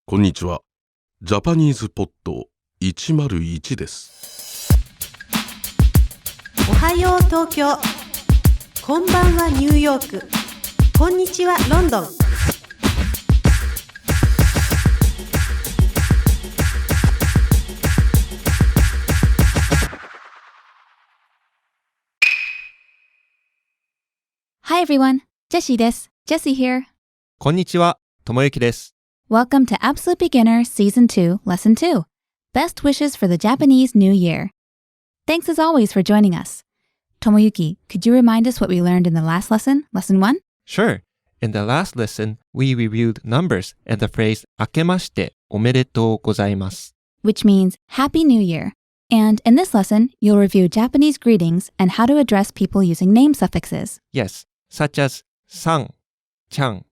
こんにちは。JapanesePod101 です。おはよう東京。こんばんはニューヨーク。こんにちはロンドン。Hi everyone, Jessie です。Jessie here. こんにちは、ともゆきです。Welcome to Absolute Beginner Season 2, Lesson 2. Best wishes for the Japanese New Year. Thanks as always for joining us. Tomoyuki, could you remind us what we learned in the last lesson, Lesson 1? Sure. In the last lesson, we reviewed numbers and the phrase 明けましておめでとうございます which means Happy New Year. And in this lesson, you'll review Japanese greetings and how to address people using name suffixes. Yes, such as さん、ちゃん、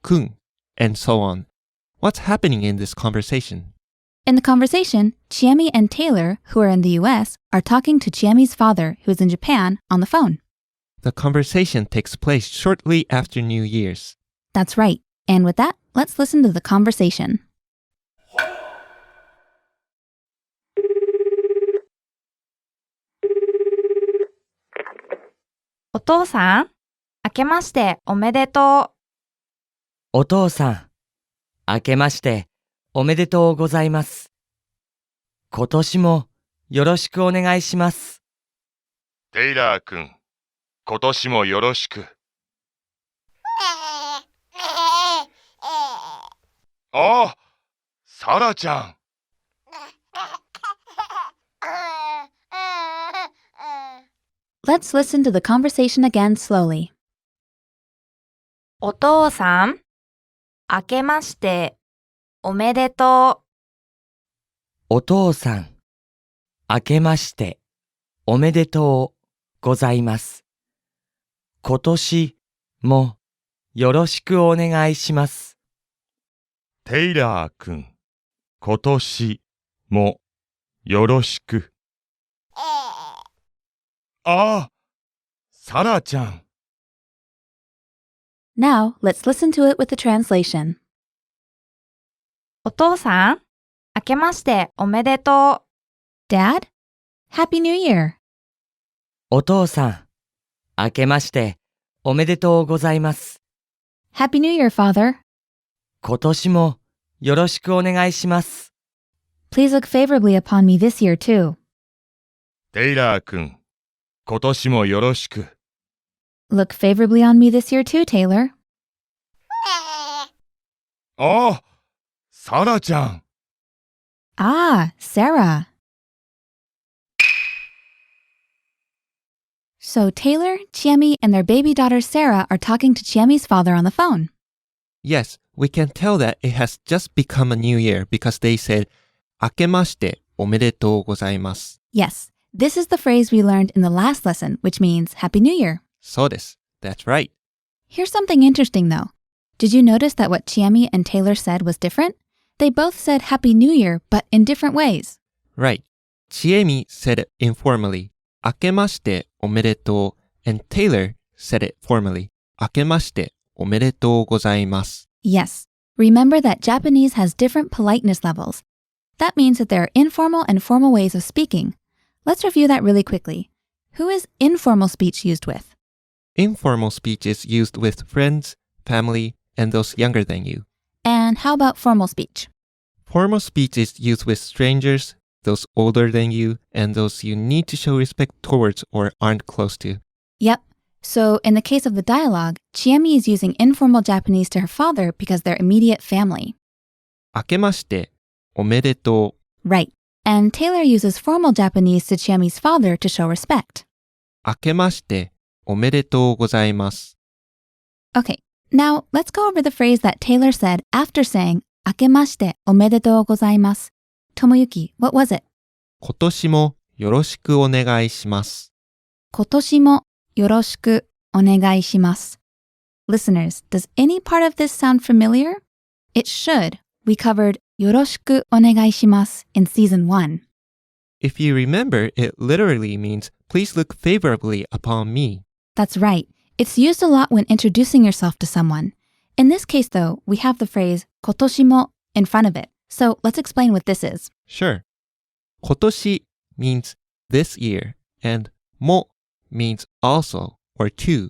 くん, and so on. What's happening in this conversation? In the conversation, Chiemi and Taylor, who are in the US, are talking to Chiemi's father, who is in Japan, on the phone. The conversation takes place shortly after New Year's. That's right. And with that, let's listen to the conversation. お父さん、明けましておめでとう。お父さん、明けましておめでとうございます。今年もよろしくお願いします。テイラー君、今年もよろしく。あ、サラちゃん。Let's listen to the conversation again slowly. お父さん、明けましておめでとう。お父さん、明けましておめでとうございます。今年もよろしくお願いします。テイラー君、今年もよろしく。あ、サラちゃん。Now, let's listen to it with the translation. お父さん、明けましておめでとう。Dad, Happy New Year. お父さん、明けましておめでとうございます。Happy New Year, Father. 今年もよろしくお願いします。Please look favorably upon me this year, too. テイラー君、今年もよろしく。Look favorably on me this year, too, Taylor. あ、サラちゃん。Ah, Sarah. So Taylor, Chiemi, and their baby daughter Sarah are talking to Chiemi's father on the phone. Yes, we can tell that it has just become a new year because they said 明けましておめでとうございます Yes, this is the phrase we learned in the last lesson, which means Happy New Year. そうです。That's right. Here's something interesting, though. Did you notice that what Chiemi and Taylor said was different? They both said Happy New Year, but in different ways. Right. Chiemi said it informally, 明けましておめでとう, and Taylor said it formally, 明けましておめでとうございます Yes. Remember that Japanese has different politeness levels. That means that there are informal and formal ways of speaking. Let's review that really quickly. Who is informal speech used with? Informal speech is used with friends, family, and those younger than you. And how about formal speech? Formal speech is used with strangers, those older than you, and those you need to show respect towards or aren't close to. Yep. So in the case of the dialogue, Chiemi is using informal Japanese to her father because they're immediate family. 明けましておめでとう Right. And Taylor uses formal Japanese to Chiemi's father to show respect. 明けましておめでとうございます Okay, now let's go over the phrase that Taylor said after saying 明けましておめでとうございます. Tomoyuki, what was it? 今年もよろしくお願いします 今年もよろしくお願いします. Listeners, does any part of this sound familiar? It should. We covered よろしくお願いします in Season 1. If you remember, it literally means please look favorably upon me. That's right. It's used a lot when introducing yourself to someone. In this case, though, we have the phrase 今年も in front of it. So let's explain what this is. Sure. 今年 means this year, and も means also or to.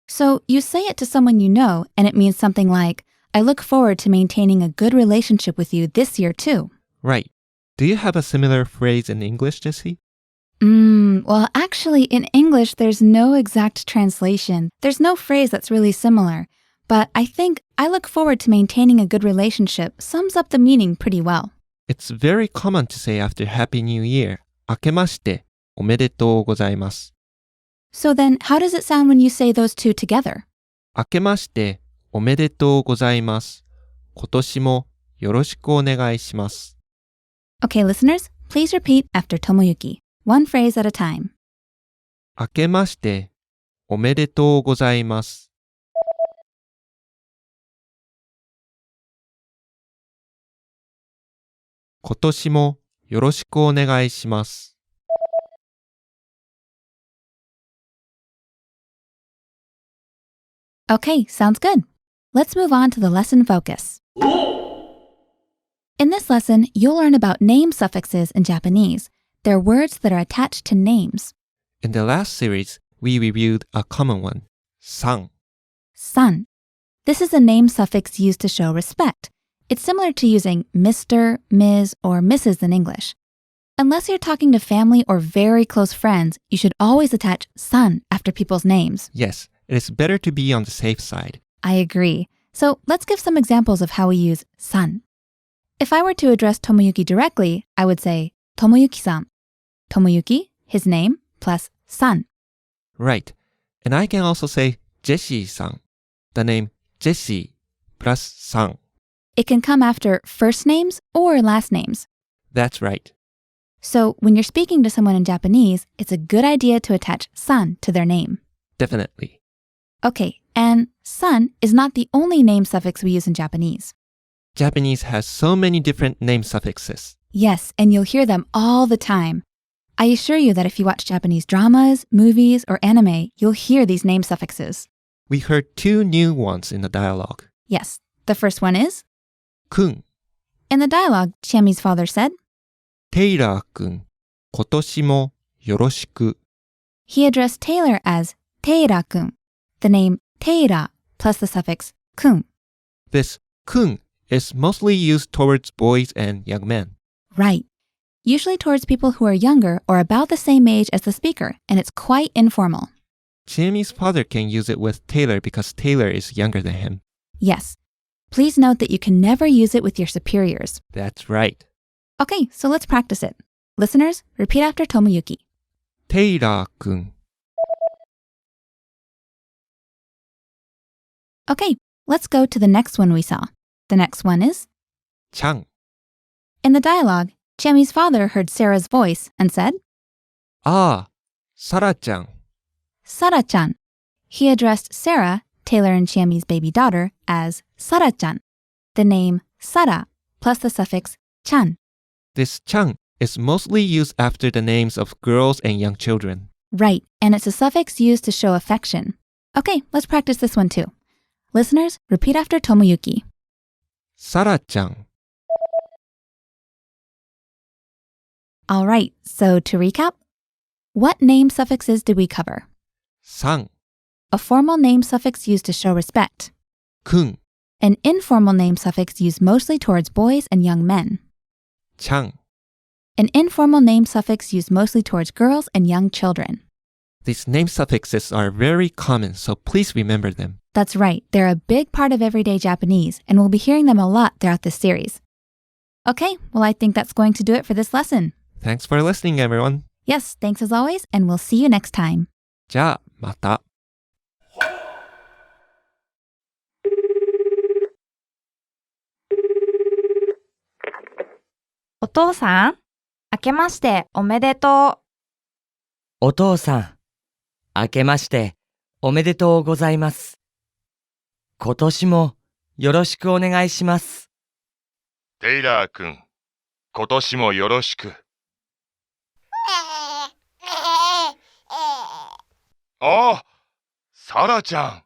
So you say it to someone you know, and it means something like, I look forward to maintaining a good relationship with you this year too. Right. Do you have a similar phrase in English, Jessie? Well, actually, in English, there's no exact translation. There's no phrase that's really similar. But I think I look forward to maintaining a good relationship sums up the meaning pretty well. It's very common to say after Happy New Year, 明けましておめでとうございます。So then, how does it sound when you say those two together? 明けましておめでとうございます。今年もよろしくお願いします。Okay, listeners, please repeat after Tomoyuki, one phrase at a time. 明けましておめでとうございます。今年もよろしくお願いします。Okay, sounds good. Let's move on to the lesson focus. In this lesson, you'll learn about name suffixes in Japanese. They're words that are attached to names. In the last series, we reviewed a common one, さん. San. This is a name suffix used to show respect. It's similar to using Mr., Ms., or Mrs. in English. Unless you're talking to family or very close friends, you should always attach san after people's names. Yes, it is better to be on the safe side. I agree. So let's give some examples of how we use san. If I were to address Tomoyuki directly, I would say Tomoyuki-san. Tomoyuki, his name, plus san. Right. And I can also say Jessie-san, the name Jessie plus san. It can come after first names or last names. That's right. So when you're speaking to someone in Japanese, it's a good idea to attach san to their name. Definitely. Okay, and san is not the only name suffix we use in Japanese. Japanese has so many different name suffixes. Yes, and you'll hear them all the time. I assure you that if you watch Japanese dramas, movies, or anime, you'll hear these name suffixes. We heard two new ones in the dialogue. Yes, the first one is, くん、 in the dialogue, Chiami's father said, テイラーくん、今年もよろしく。 he addressed Taylor as Teira-kun, the name Teira plus the suffix kun. This くん is mostly used towards boys and young men. Right. Usually towards people who are younger or about the same age as the speaker, and it's quite informal. Chiami's father can use it with Taylor because Taylor is younger than him. Yes. Please note that you can never use it with your superiors. That's right. Okay, so let's practice it. Listeners, repeat after Tomoyuki. テイラーくん。 Okay, let's go to the next one we saw. The next one is, ちゃん。 in the dialogue, Chiami's father heard Sarah's voice and said, ああ、サラちゃん。 Sara-chan. He addressed Sarah, Taylor and Chiami's baby daughter, as Sara-chan. The name Sara plus the suffix chan. This ちゃん is mostly used after the names of girls and young children. Right, and it's a suffix used to show affection. Okay, let's practice this one too. Listeners, repeat after Tomoyuki. サラちゃん。 All right, so to recap, what name suffixes did we cover? さん、 A formal name suffix used to show respect. くん、 An informal name suffix used mostly towards boys and young men. ちゃん。 An informal name suffix used mostly towards girls and young children. These name suffixes are very common, so please remember them. That's right, they're a big part of everyday Japanese, and we'll be hearing them a lot throughout this series. Okay, well, I think that's going to do it for this lesson. Thanks for listening, everyone. Yes, thanks as always, and we'll see you next time. じゃあ、また。お父さん、明けましておめでとう。お父さん、明けましておめでとうございます。今年もよろしくお願いします。テイラーくん、今年もよろしく。ああ、サラちゃん。